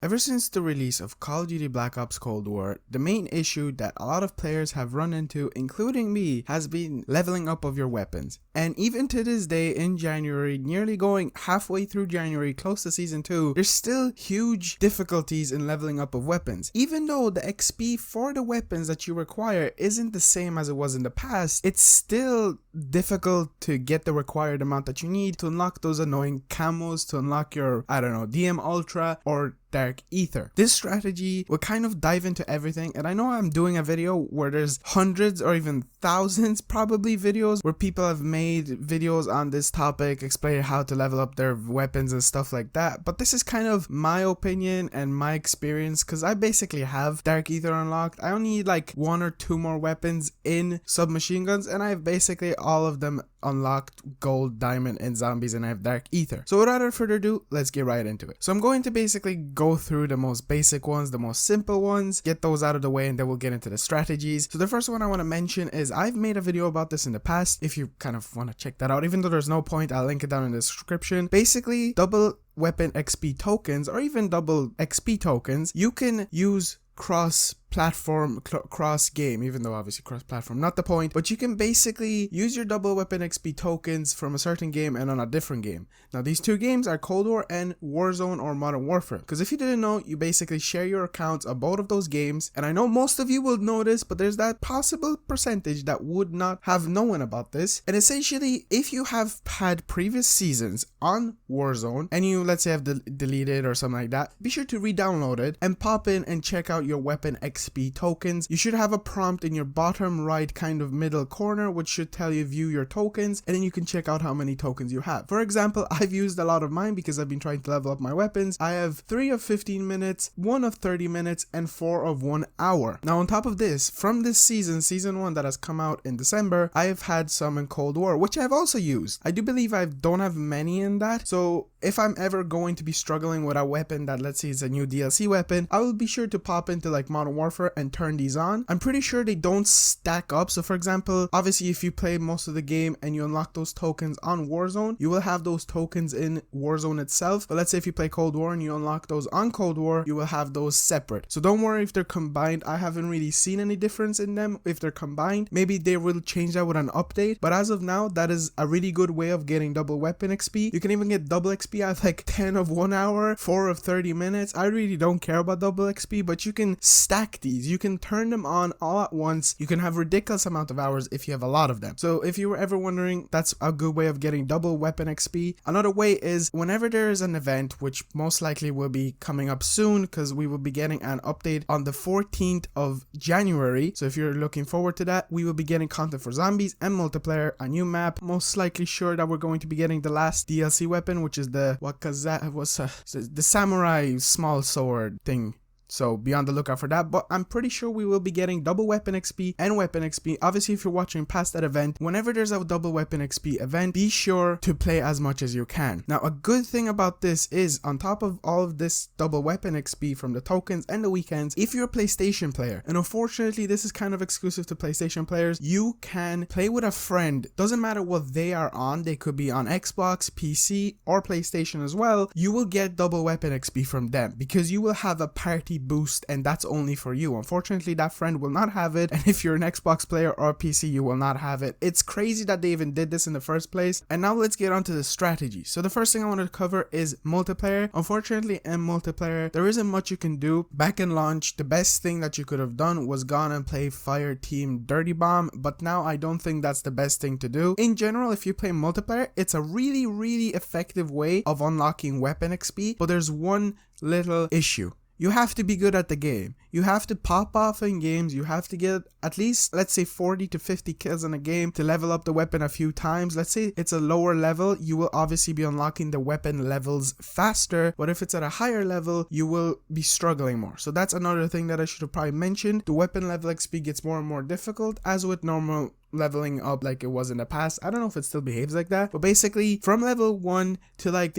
Ever since the release of Call of Duty Black Ops Cold War, the main issue that a lot of players have run into, including me, has been leveling up of your weapons. And even to this day in January, nearly going halfway through January, close to Season 2, there's still huge difficulties in leveling up of weapons. Even though the XP for the weapons that you require isn't the same as it was in the past, it's still difficult to get the required amount that you need to unlock those annoying camos, to unlock your, DM Ultra or Dark Ether. This strategy will kind of dive into everything, and I know I'm doing a video where there's hundreds or even thousands probably videos where people have made videos on this topic explaining how to level up their weapons and stuff like that, but this is kind of my opinion and my experience because I basically have Dark Ether unlocked. I only need like 1 or 2 more weapons in submachine guns and I have basically all of them unlocked: gold, diamond, and zombies, and I have Dark Ether. So without further ado, let's get right into it. So I'm going to basically go through the most basic ones, the most simple ones, get those out of the way, and then we'll get into the strategies. So the first one I want to mention is I've made a video about this in the past. If you kind of want to check that out, even though there's no point, I'll link it down in the description. Basically, double weapon XP tokens or even double XP tokens, you can use cross-platform, cross-game, even though obviously cross-platform not the point, but you can basically use your double weapon XP tokens from a certain game and on a different game. Now these two games are Cold War and Warzone or Modern Warfare, because if you didn't know, you basically share your accounts on both of those games, and I know most of you will know this, but there's that possible percentage that would not have known about this. And essentially, if you have had previous seasons on Warzone and you, let's say, have deleted or something like that, be sure to re-download it and pop in and check out your weapon XP tokens. You should have a prompt in your bottom right kind of middle corner which should tell you view your tokens, and then you can check out how many tokens you have. For example, I've used a lot of mine because I've been trying to level up my weapons. I have 3 of 15 minutes, 1 of 30 minutes, and 4 of 1 hour. Now on top of this, from this season 1 that has come out in December, I have had some in Cold War which I've also used. I do believe I don't have many in that, so if I'm ever going to be struggling with a weapon that, let's say, is a new DLC weapon, I will be sure to pop into like Modern Warfare and turn these on. I'm pretty sure they don't stack up. So for example, obviously if you play most of the game and you unlock those tokens on Warzone, you will have those tokens in Warzone itself. But let's say if you play Cold War and you unlock those on Cold War, you will have those separate. So don't worry if they're combined. I haven't really seen any difference in them if they're combined. Maybe they will change that with an update, but as of now, that is a really good way of getting double weapon XP. You can even get double XP at like 10 of 1 hour, 4 of 30 minutes. I really don't care about double XP, but you can stack these. You can turn them on all at once. You can have ridiculous amount of hours if you have a lot of them. So if you were ever wondering, that's a good way of getting double weapon XP. Another way is whenever there is an event, which most likely will be coming up soon because we will be getting an update on the 14th of January. So if you're looking forward to that, we will be getting content for zombies and multiplayer, a new map. Most likely sure that we're going to be getting the last DLC weapon, which is the the samurai small sword thing. So be on the lookout for that, but I'm pretty sure we will be getting double weapon XP and weapon XP. Obviously, if you're watching past that event, whenever there's a double weapon XP event, be sure to play as much as you can. Now, a good thing about this is, on top of all of this double weapon XP from the tokens and the weekends, if you're a PlayStation player, and unfortunately this is kind of exclusive to PlayStation players, you can play with a friend. Doesn't matter what they are on, they could be on Xbox, PC, or PlayStation as well. You will get double weapon XP from them because you will have a party boost, and that's only for you. Unfortunately, that friend will not have it, and if you're an Xbox player or PC, you will not have it. It's crazy that they even did this in the first place. And now let's get on to the strategy. So the first thing I wanted to cover is multiplayer. Unfortunately, in multiplayer, there isn't much you can do. Back in launch, the best thing that you could have done was gone and play Fire Team Dirty Bomb, but now I don't think that's the best thing to do. In general, if you play multiplayer, it's a really effective way of unlocking weapon XP, but there's one little issue. You have to be good at the game. You have to pop off in games. You have to get at least, let's say, 40 to 50 kills in a game to level up the weapon a few times. Let's say it's a lower level, you will obviously be unlocking the weapon levels faster, but if it's at a higher level, you will be struggling more. So that's another thing that I should have probably mentioned. The weapon level XP gets more and more difficult, as with normal leveling up like it was in the past. I don't know if it still behaves like that, but basically from level 1 to like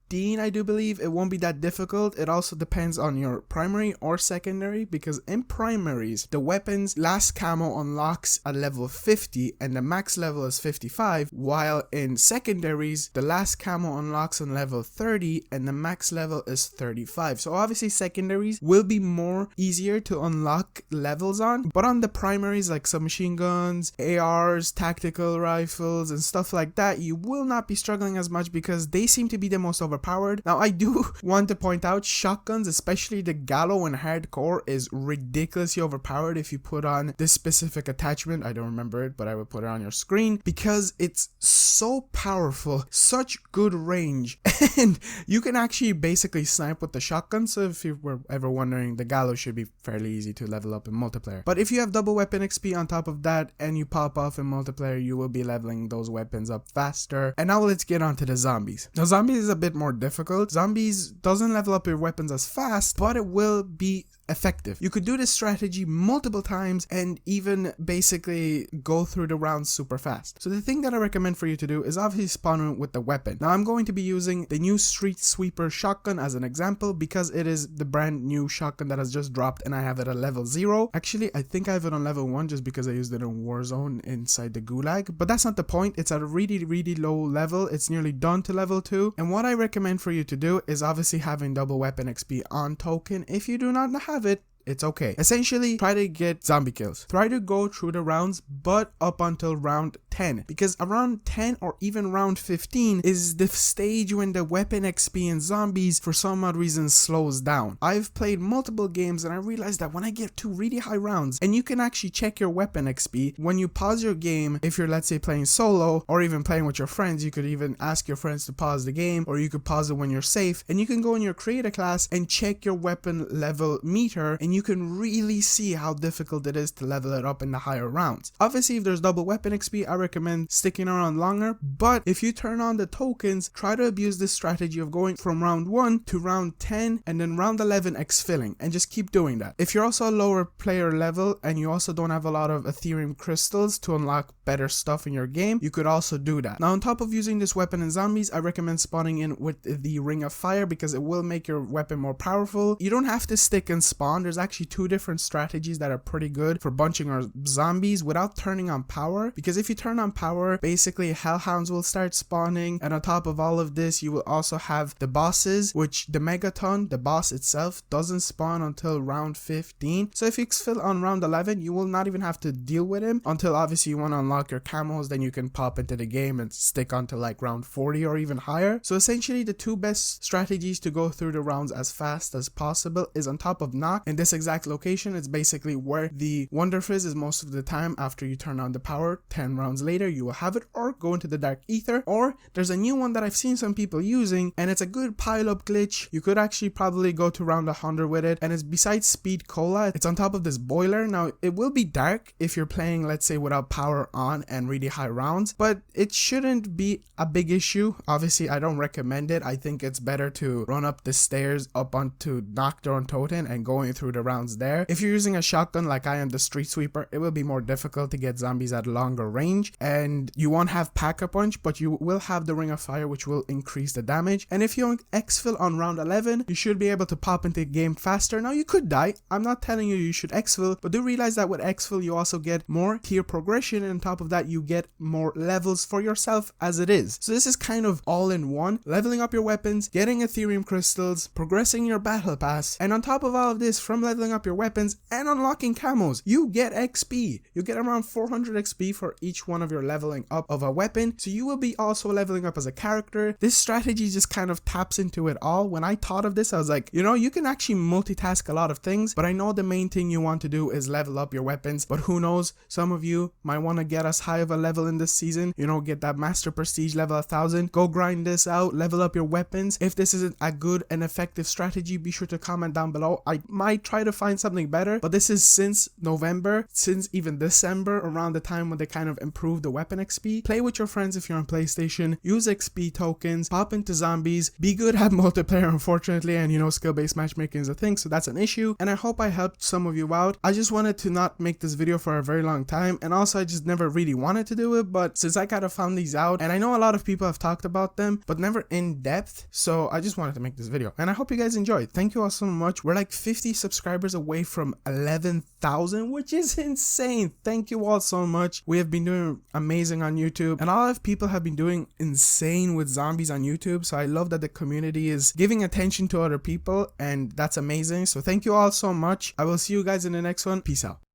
15, I do believe. It won't be that difficult. It also depends on your primary or secondary, because in primaries, the weapon's last camo unlocks at level 50 and the max level is 55, while in secondaries, the last camo unlocks on level 30 and the max level is 35. So obviously secondaries will be more easier to unlock levels on, but on the primaries like submachine guns, ARs, tactical rifles and stuff like that, you will not be struggling as much because they seem to be the most overpowered. Now I do want to point out shotguns, especially the Gallo and hardcore, is ridiculously overpowered if you put on this specific attachment. I don't remember it, but I will put it on your screen because it's so powerful, such good range, and you can actually basically snipe with the shotgun. So if you were ever wondering, the Gallo should be fairly easy to level up in multiplayer. But if you have double weapon XP on top of that and you pop off in multiplayer, you will be leveling those weapons up faster. And now let's get on to the zombies. Now zombies is a bit more difficult. Zombies doesn't level up your weapons as fast, but it will be effective. You could do this strategy multiple times and even basically go through the rounds super fast. So the thing that I recommend for you to do is obviously spawn in with the weapon. Now I'm going to be using the new Street Sweeper shotgun as an example because it is the brand new shotgun that has just dropped and I have it at level 0. Actually, I think I have it on level 1 just because I used it in Warzone inside the gulag, but that's not the point. It's at a really low level. It's nearly done to level 2, and what I recommend for you to do is obviously having double weapon XP on token. If you do not have it, it's okay. Essentially, try to get zombie kills. Try to go through the rounds, but up until round 10. Because around 10 or even round 15 is the stage when the weapon XP in zombies, for some odd reason, slows down. I've played multiple games and I realized that when I get to really high rounds, and you can actually check your weapon XP, when you pause your game, if you're, let's say, playing solo, or even playing with your friends, you could even ask your friends to pause the game, or you could pause it when you're safe, and you can go in your creator class and check your weapon level meter, and you can really see how difficult it is to level it up in the higher rounds. Obviously, if there's double weapon XP, I recommend sticking around longer, but if you turn on the tokens, try to abuse this strategy of going from round 1 to round 10 and then round 11 exfilling, and just keep doing that. If you're also a lower player level and you also don't have a lot of Ethereum crystals to unlock better stuff in your game, you could also do that. Now, on top of using this weapon in zombies, I recommend spawning in with the Ring of Fire because it will make your weapon more powerful. You don't have to stick and spawn. There's actually 2 different strategies that are pretty good for bunching our zombies without turning on power, because if you turn on power, basically hellhounds will start spawning, and on top of all of this, you will also have the bosses, which the Megaton, the boss itself, doesn't spawn until round 15. So if you exfil on round 11, you will not even have to deal with him until obviously you want to unlock your camos. Then you can pop into the game and stick onto like round 40 or even higher. So essentially the 2 best strategies to go through the rounds as fast as possible is on top of knock. In this exact location, it's basically where the Wonder Fizz is most of the time after you turn on the power. 10 rounds later you will have it, or go into the Dark Ether, or there's a new one that I've seen some people using and it's a good pile up glitch. You could actually probably go to round 100 with it, and it's besides speed cola, it's on top of this boiler. Now it will be dark if you're playing, let's say, without power on and really high rounds, but it shouldn't be a big issue. Obviously I don't recommend it. I think it's better to run up the stairs up onto Knockdown Totem and going through the rounds there. If you're using a shotgun like I am, the Street Sweeper, it will be more difficult to get zombies at longer range, and you won't have Pack-a-Punch, but you will have the Ring of Fire, which will increase the damage. And if you exfil on round 11, you should be able to pop into the game faster. Now you could die. I'm not telling you should exfil, but do realize that with exfil you also get more tier progression, and on top of that you get more levels for yourself as it is. So this is kind of all in one: leveling up your weapons, getting Ethereum crystals, progressing your battle pass, and on top of all of this, from leveling up your weapons and unlocking camos, you get XP. You get around 400 XP for each one of your leveling up of a weapon, so you will be also leveling up as a character. This strategy just kind of taps into it all. When I thought of this, I was like, you know, you can actually multitask a lot of things, but I know the main thing you want to do is level up your weapons. But who knows, some of you might want to get as high of a level in this season, you know, get that master prestige level 1000. Go grind this out, level up your weapons. If this isn't a good and effective strategy, be sure to comment down below. I might try try to find something better, but this is since November, since even December, around the time when they kind of improved the weapon XP. Play with your friends if you're on PlayStation, use XP tokens, pop into zombies, be good at multiplayer unfortunately, and you know, skill-based matchmaking is a thing, so that's an issue, and I hope I helped some of you out. I just wanted to not make this video for a very long time, and also I just never really wanted to do it, but since I kind of found these out, and I know a lot of people have talked about them, but never in depth, so I just wanted to make this video, and I hope you guys enjoyed. Thank you all so much. We're like 50 subscribers away from 11,000, which is insane. Thank you all so much. We have been doing amazing on YouTube, and a lot of people have been doing insane with zombies on YouTube, so I love that the community is giving attention to other people, and that's amazing. So thank you all so much. I will see you guys in the next one. Peace out.